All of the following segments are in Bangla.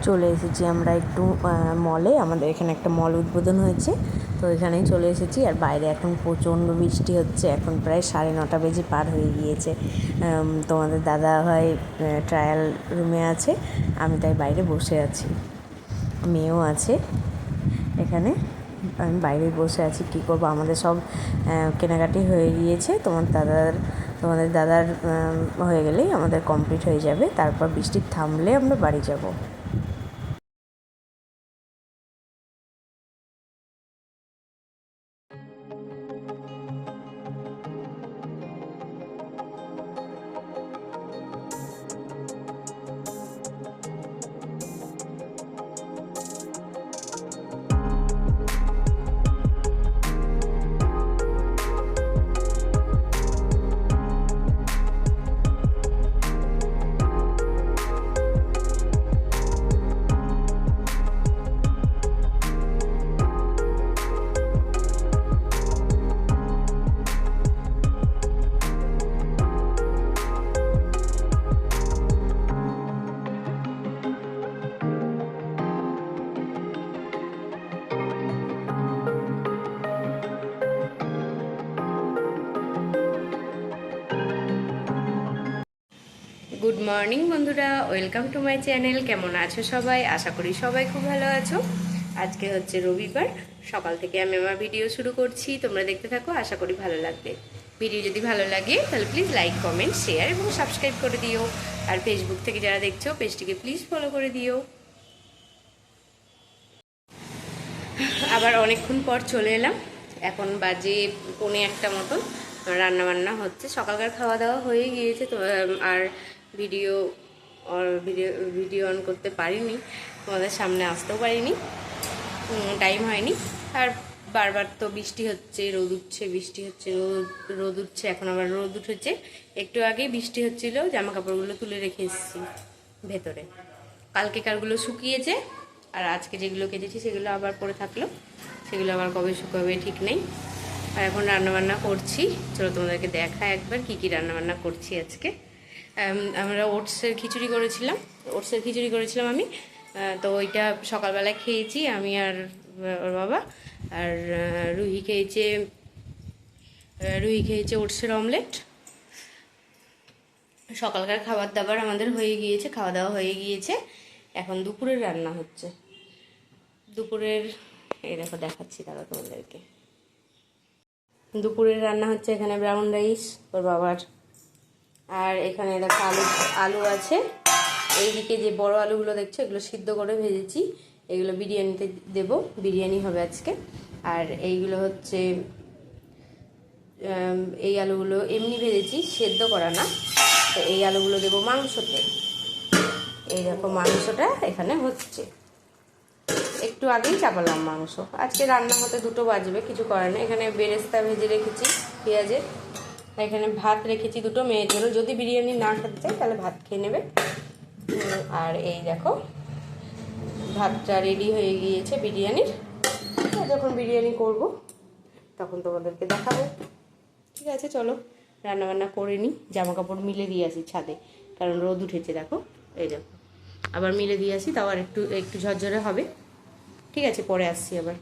চলে এসেছি আমরা একটু মলে। আমাদের এখানে একটা মল উদ্বোধন হয়েছে, তো এখানেই চলে এসেছি। আর বাইরে এখন প্রচণ্ড বৃষ্টি হচ্ছে। এখন প্রায় 9:30 বেজে পার হয়ে গিয়েছে। তোমাদের দাদা হয় ট্রায়াল রুমে আছে, আমি তাই বাইরে বসে আছি। মেয়েও আছে এখানে, আমি বাইরে বসে আছি। কী করবো, আমাদের সব কেনাকাটি হয়ে গিয়েছে। তোমাদের দাদার হয়ে গেলেই আমাদের কমপ্লিট হয়ে যাবে। তারপর বৃষ্টি থামলে আমরা বাড়ি যাব। গুড মর্নিং বন্ধুরা, ওয়েলকাম টু মাই চ্যানেল। কেমন আছো সবাই? আশা করি সবাই খুব ভালো আছো। আজকে হচ্ছে রবিবার, সকাল থেকে আমি আমার ভিডিও শুরু করছি। তোমরা দেখতে থাকো, আশা করি ভালো লাগবে। ভিডিও যদি ভালো লাগে তাহলে প্লিজ লাইক, কমেন্ট, শেয়ার এবং সাবস্ক্রাইব করে দিও। আর ফেসবুক থেকে যারা দেখছো পেজটিকে প্লিজ ফলো করে দিও। আবার অনেকক্ষণ পর চলে এলাম। এখন বাজে 1:45 মতন। রান্নাবান্না হচ্ছে, সকালকার খাওয়া দাওয়া হয়ে গিয়েছে। তো আর ভিডিও ভিডিও অন করতে পারিনি, তোমাদের সামনে আসতেও পারিনি, টাইম হয়নি। আর বারবার তো বৃষ্টি হচ্ছে, রোদ উঠছে, বৃষ্টি হচ্ছে, রোদ উঠছে। এখন আবার রোদ উঠেছে। একটু আগেই বৃষ্টি হচ্ছিল, জামা কাপড়গুলো তুলে রেখে এসেছি ভেতরে। কালকেকারগুলো শুকিয়েছে, আর আজকে যেগুলো কেটেছি সেগুলো আবার পরে থাকলো। সেগুলো আবার কবে শুকাবে ঠিক নেই। আর এখন রান্নাবান্না করছি, চলো তোমাদেরকে দেখায় একবার কী কী রান্নাবান্না করছি আজকে। আমরা ওটসের খিচুড়ি করেছিলাম আমি। তো ওইটা সকালবেলায় খেয়েছি আমি আর ওর বাবা। আর রুহি খেয়েছে ওটসের অমলেট। সকালকার খাবার দাবার আমাদের হয়ে গিয়েছে, খাওয়া দাওয়া হয়ে গিয়েছে। এখন দুপুরের রান্না হচ্ছে। দুপুরের এই দেখো, দেখাচ্ছি তারা তোমাদেরকে। দুপুরের রান্না হচ্ছে এখানে ব্রাউন রাইস ওর বাবার। আর এখানে দেখো আলু আছে। এইদিকে যে বড় আলুগুলো দেখছো, এগুলো সিদ্ধ করে ভেজেছি। এগুলো বিরিয়ানিতে দেব, বিরিয়ানি হবে আজকে। আর এইগুলো হচ্ছে এই আলুগুলো এমনি ভেজেছি, সেদ্ধ করা না। তো এই আলুগুলো দেবো মাংসতে। এই দেখো মাংসটা এখানে হচ্ছে। একটু আগেই চাপালাম মাংস। আজকে রান্না হতে 2টো বাজবে, কিছু করার নেই। এখানে বেরেস্তা ভেজে রেখেছি পেঁয়াজের। এখানে ভাত রেখেছি 2টো মেয়ের জন্য, যদি বিরিয়ানি না খেতে চাই তাহলে ভাত খেয়ে নেবে। আর এই দেখো ভাতটা রেডি হয়ে গিয়েছে বিরিয়ানির। যখন বিরিয়ানি করব তখন তোমাদেরকে দেখাবো। ঠিক আছে, চলো রান্নাবান্না করে নিই। জামা কাপড় মিলে দিয়ে আসি ছাদে, কারণ রোদ উঠেছে। দেখো এই দেখো, আবার মিলে দিয়ে আসি, তাও আর একটু ঝরঝরে হবে। ঠিক আছে, পরে আসছি আবার।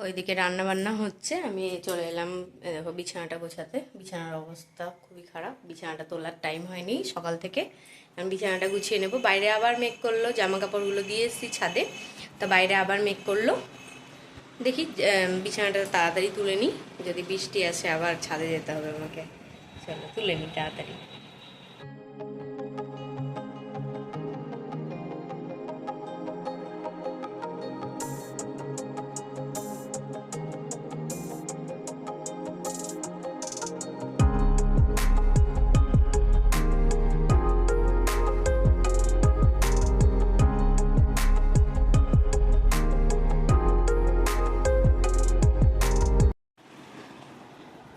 ওইদিকে রান্নাবান্না হচ্ছে, আমি চলে এলাম দেখো বিছানাটা গোছাতে। বিছানার অবস্থা খুবই খারাপ, বিছানাটা তোলার টাইম হয়নি সকাল থেকে। আমি বিছানাটা গুছিয়ে নেব। বাইরে আবার মেঘ করলো, জামা কাপড়গুলো দিয়ে এসেছি ছাদে, তো বাইরে আবার মেঘ করলো। দেখি বিছানাটা তাড়াতাড়ি তুলে নিই, যদি বৃষ্টি আসে আবার ছাদে যেতে হবে আমাকে। চলো তুলে নিই তাড়াতাড়ি।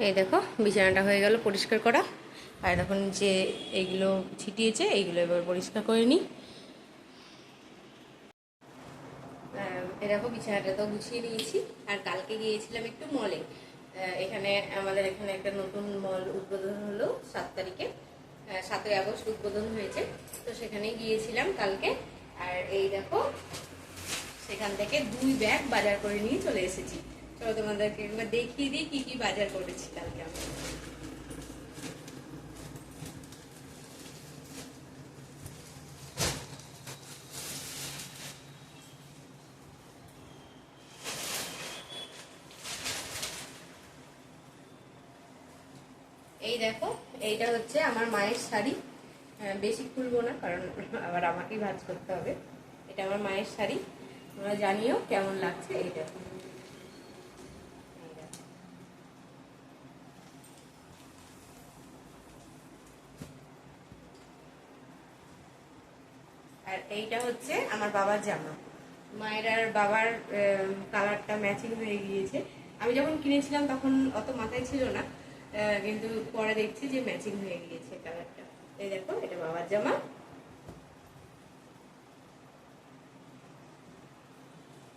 এই দেখো বিছানাটা হয়ে গেল পরিষ্কার করা। আর দেখুন যে এইগুলো ছিটিয়েছে, এইগুলো এবার পরিষ্কার করে নিই। এই দেখো বিছানাটা তো গুছিয়ে নিয়েছি। আর কালকে গিয়েছিলাম একটু মলে। আমাদের এখানে একটা নতুন মল উদ্বোধন হলো 7 তারিখে, 7ই আগস্ট উদ্বোধন হয়েছে। তো সেখানে গিয়েছিলাম কালকে। আর এই দেখো সেখান থেকে 2 ব্যাগ বাজার করে নিয়ে চলে এসেছি। চলো তোমাদেরকে একবার দেখিয়ে দিই কি কি বাজার করেছি কালকে আমি। এই দেখো এইটা হচ্ছে আমার মায়ের শাড়ি, বেশি খুলবো না কারণ আবার আমাকেই ভাঁজ করতে হবে। এটা আমার মায়ের শাড়ি, তোমরা জানিও কেমন লাগছে। এই দেখো আর এইটা হচ্ছে আমার বাবার জামা। মায়ের আর বাবার কালারটা ম্যাচিং হয়ে গিয়েছে। আমি যখন কিনেছিলাম তখন অত মাথায় ছিল না, কিন্তু পরে দেখছি যে ম্যাচিং হয়ে গিয়েছে কালারটা। এই দেখো এটা বাবার জামা।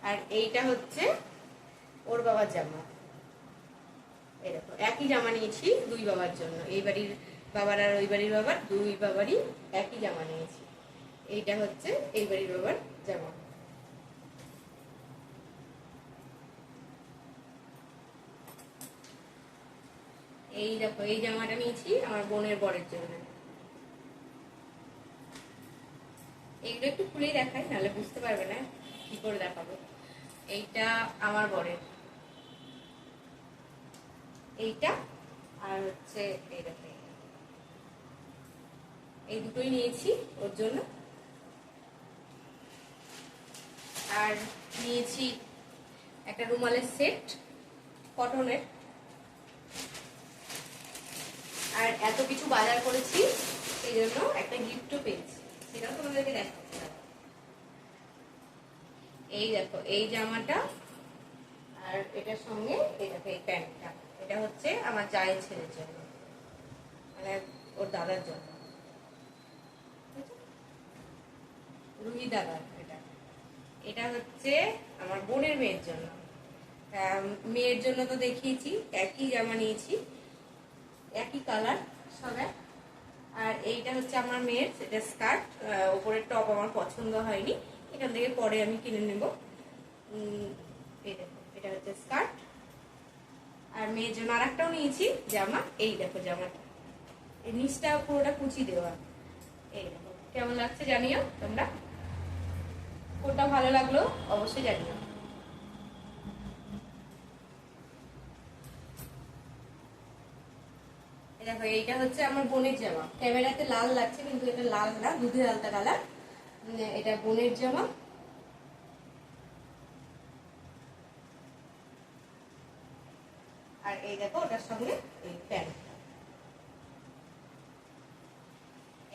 আর এইটা হচ্ছে ওর বাবার জামা। এই দেখো একই জামা নিয়েছি 2 বাবার জন্য, এই বাড়ির বাবার আর ওই বাড়ির বাবার 2 বাবারই একই জামা নিয়েছি। এইটা হচ্ছে এই বাড়ির বাবার জামা। এই দেখো এই জামাটা নিয়েছি আমার বোনের বরের জন্য। এগুলো একটু খুলেই দেখাই, নাহলে বুঝতে পারবে না কি করে দেখাবো। এইটা আমার বরের, এইটা আর হচ্ছে এই দেখো এই দুটোই নিয়েছি ওর জন্য। আর নিয়েছি একটা রুমালের সেট কটনের। আর এত কিছু বাজার করেছি এই জন্য একটা গিফটও পেয়েছি, সেটাও তোমাদেরকে দেখাচ্ছি। এই দেখো এই জামাটা আর এটার সঙ্গে এই দেখো এই প্যান্টটা, এটা হচ্ছে আমার জায়ের ছেলের জন্য, মানে ওর দাদার জন্য, রুহি দাদার। এটা এটা হচ্ছে আমার বোনের মেয়ের জন্য। মেয়ের জন্য তো দেখিয়েছি একই জামা নিয়েছি, একই কালার সবাই। আর এইটা হচ্ছে আমার মেয়ের, এটা স্কার্ট, উপরের টপ আমার পছন্দ হয়নি, এখান থেকে পরে আমি কিনে নেব। এই দেখো এটা হচ্ছে স্কার্ট। আর মেয়ের জন্য আর একটাও নিয়েছি জামা। এই দেখো জামাটা, এই নিচটা পুরোটা কুচি দেওয়া। এই দেখো কেমন লাগছে জানিও তোমরা, কোনটা ভালো লাগলো অবশ্যই জানিও। দেখো এইটা হচ্ছে আমার বোনের জামা, ক্যামেরাতে লাল লাগছে কিন্তু এটা লাল না, দুধের আলতা কালার। এটা বোনের জামা। আর এই দেখো ওটার সঙ্গে এই প্যান্ট,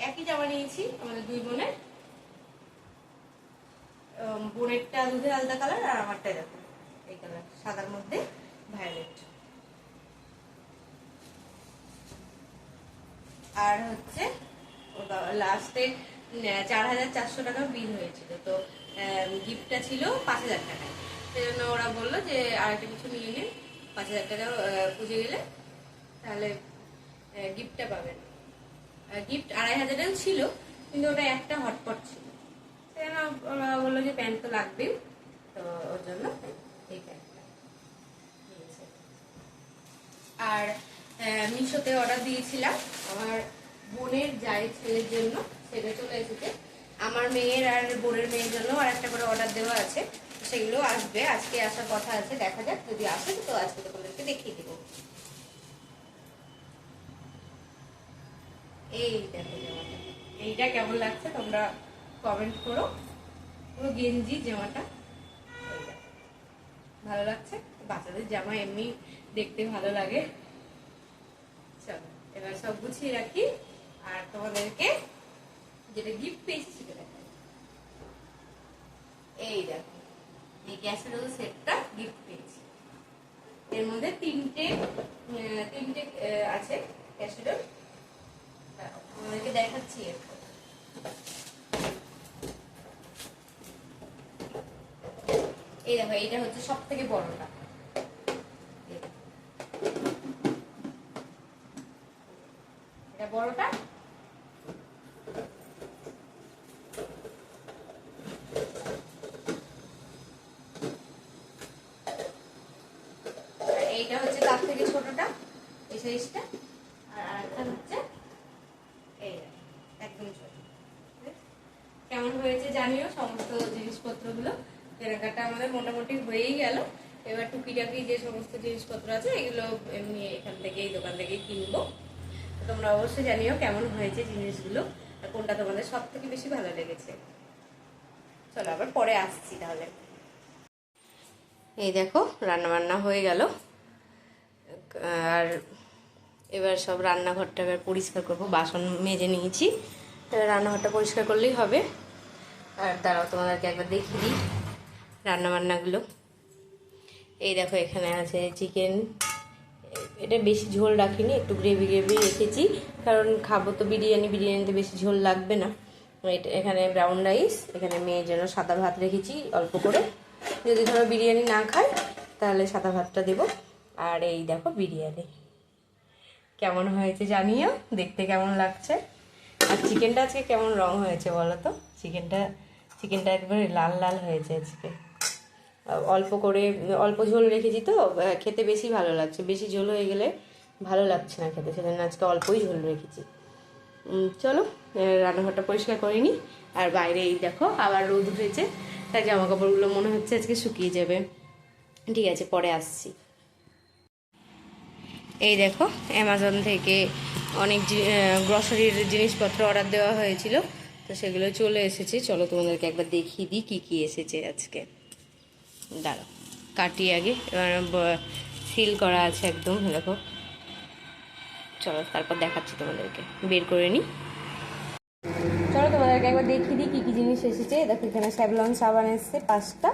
একই জামা নিয়েছি আমাদের 2 বোনের। বোনেরটা দুধের আলতা কালার আর আমারটা দেখো এই কালার, সাদার মধ্যে ভায়োলেট। আর হচ্ছে লাস্টে 4400 টাকা বিল হয়েছিল, তো গিফটটা ছিল 5000 টাকায়। সেজন্য ওরা বললো যে আর একটা কিছু নিয়ে নিন, 5000 টাকা পুজো গেলে তাহলে গিফটটা পাবেন। গিফট 2500 ছিল, কিন্তু ওটা একটা হটপট ছিল, সেজন্য ওরা বললো যে প্যান্ট তো লাগবেই, তো ওর জন্য এই প্যান্টটা নিয়েছে। আর মিশোতে অর্ডার দিয়েছিলাম আমার বোনের জায়ের ছেলের জন্য, সেটা চলে এসেছে। আমার মেয়ের আর বোনের মেয়ের জন্য আর একটা করে অর্ডার দেওয়া আছে, সেগুলো আসবে, আজকে আসার কথা আছে, দেখা যাক যদি আসে তো আজকে তোমাদেরকে দেখিয়ে দেবো। এই দেখো জামাটা, এইটা কেমন লাগছে তোমরা কমেন্ট করো। পুরো গেঞ্জি জামাটা, ভালো লাগছে। বাচ্চাদের জামা এমনি দেখতে ভালো লাগে। চলো এবার সব গুছিয়ে রাখি আর তোমাদেরকে যেটা গিফট পেয়েছি সেটা দেখাই। এই দেখো এই ক্যাসেরোল সেটটা গিফট পেয়েছি, এর মধ্যে তিনটে আছে ক্যাসেরোল, তোমাদেরকে দেখাচ্ছি। এই দেখো এইটা হচ্ছে সব থেকে বড়টা, এটা বড়টা। এইটা হচ্ছে তার থেকে ছোটটা, এই সাইজটা। আর আরেকটা হচ্ছে এই একদম ছোট। কেমন হয়েছে জানিও। সমস্ত জিনিসপত্রগুলো কেনাকাটা আমাদের মোটামুটি হয়েই গেল। এবার টুকিটাকি যে সমস্ত জিনিসপত্র আছে এগুলো এমনি এখান থেকে এই দোকান থেকেই কিনবো। তোমরা অবশ্যই জানিও কেমন হয়েছে জিনিসগুলো, আর কোনটা তোমাদের সব থেকে বেশি ভালো লেগেছে। চলো আবার পরে আসছি তাহলে। এই দেখো রান্না বান্না হয়ে গেল, আর এবার সব রান্নাঘরটা এবার পরিষ্কার করবো। বাসন মেজে নিয়েছি, এবার রান্নাঘরটা পরিষ্কার করলেই হবে। আর তারাও তোমাদেরকে একবার দেখিয়ে দিই রান্নাবান্নাগুলো। এই দেখো এখানে আছে চিকেন। এটা বেশি ঝোল রাখিনি, একটু গ্রেভি গ্রেভি রেখেছি, কারণ খাবো তো বিরিয়ানি, বিরিয়ানিতে বেশি ঝোল লাগবে না। এখানে ব্রাউন রাইস, এখানে মেয়ের জন্য সাদা ভাত রেখেছি অল্প করে, যদি ধরো বিরিয়ানি না খায় তাহলে সাদা ভাতটা দেবো। আর এই দেখো বিরিয়ানি কেমন হয়েছে জানিও, দেখতে কেমন লাগছে। আর চিকেনটা আজকে কেমন রং হয়েছে বলো তো। চিকেনটা একবারে লাল লাল হয়েছে আজকে। অল্প করে অল্প ঝোল রেখেছি তো, খেতে বেশি ভালো লাগছে। বেশি ঝোল হয়ে গেলে ভালো লাগছে না খেতে, সেজন্য আজকে অল্পই ঝোল রেখেছি। চলো রান্নাঘরটা পরিষ্কার করে নিই। আর বাইরে এই দেখো আবার রোদ উঠেছে, তাই জামা কাপড়গুলো মনে হচ্ছে আজকে শুকিয়ে যাবে। ঠিক আছে, পরে আসছি। এই দেখো অ্যামাজন থেকে অনেক গ্রসারির জিনিসপত্র অর্ডার দেওয়া হয়েছিল, তো সেগুলো চলে এসেছে। চলো তোমাদেরকে একবার দেখিয়ে দিই কী কী এসেছে আজকে। দাঁড়াও কাটি আগে, সিল করা আছে একদম, দেখো। চলো তারপর দেখাচ্ছি তোমাদেরকে, বের করে নিই। চলো তোমাদেরকে একবার দেখিয়ে দিই কী কী জিনিস এসেছে। দেখো এখানে স্যাভলন সাবান এসেছে 5টা।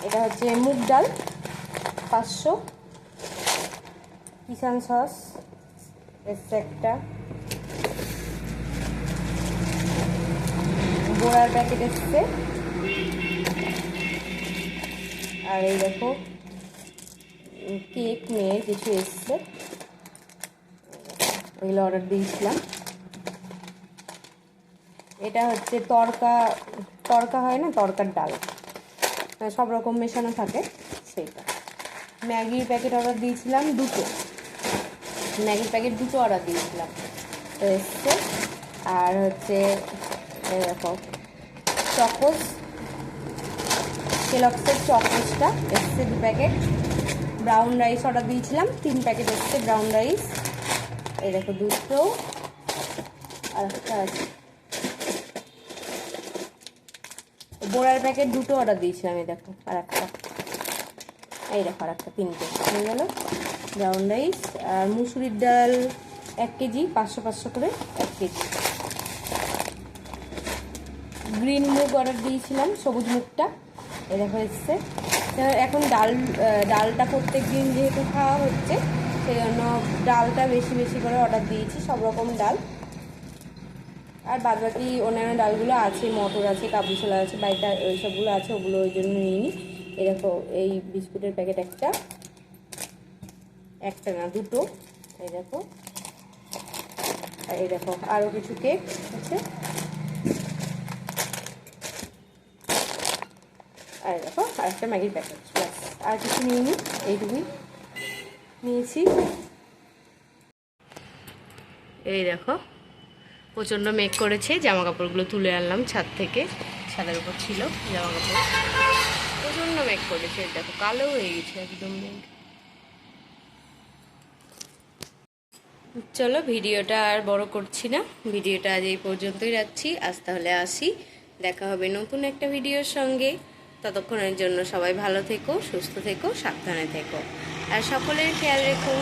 এটা হচ্ছে মুগ ডাল 500, কিষান সস এসছে একটা, বোড়ার প্যাকেট এসছে। আর এই দেখো কেক মেয়ের কিছু এসছে, এগুলো অর্ডার দিয়েছিলাম। এটা হচ্ছে তরকা হয় না, তরকার ডাল, সব রকম মেশানো থাকে সেইটা। ম্যাগির প্যাকেট অর্ডার দিয়েছিলাম 2টো, ম্যাগির প্যাকেট 2টো অর্ডার দিয়েছিলাম, তো এসছে। আর হচ্ছে দেখো চকোস, কেলগসের চকোসটা এসছে 2 প্যাকেট। ব্রাউন রাইস অর্ডার দিয়েছিলাম 3 প্যাকেট এসছে ব্রাউন রাইস। এই দেখো 2টো। আর একটা আছে বোড়ার প্যাকেট 2টো অর্ডার দিয়েছিলাম। এই দেখো আর একটা, এই দেখো আর একটা, 3টে হয়ে গেল ব্রাউন রাইস। আর মুসুরির ডাল 1 কেজি, 500 করে 1 কেজি। গ্রিন মুগ অর্ডার দিয়েছিলাম, সবুজ মুগটা, এই দেখো এসছে। এখন ডালটা প্রত্যেক দিন যেহেতু খাওয়া হচ্ছে, সেই জন্য ডালটা বেশি বেশি করে অর্ডার দিয়েছি, সব রকম ডাল। আর বাদবাকি অন্যান্য ডালগুলো আছে, মটর আছে, কাবলি ছোলা আছে, বাড়িটা ওই সবগুলো আছে, ওগুলো ওই জন্য নিইনি। এই দেখো এই বিস্কুটের প্যাকেট একটা না 2টো, এই দেখো। আর এই দেখো আরও কিছু কেক আছে। আর দেখো আর একটা ম্যাগির প্যাকেট, ব্যাস আর কিছু নিইনি, এইটুকুই নিয়েছি। এই দেখো প্রচণ্ড মেঘ করেছে, জামা কাপড়গুলো তুলে আনলাম ছাদ থেকে, ছাদের উপর ছিল জামা কাপড়। প্রচণ্ড মেঘ করেছে, দেখো কালো হয়ে গেছে একদম মেঘ। চলো ভিডিওটা আর বড় করছি না, ভিডিওটা আজ এই পর্যন্তই রাখছি। আজ তাহলে আসি, দেখা হবে নতুন একটা ভিডিওর সঙ্গে। ততক্ষণের জন্য সবাই ভালো থেকো, সুস্থ থেকো, সাবধানে থেকো, আর সকলের খেয়াল রেখো।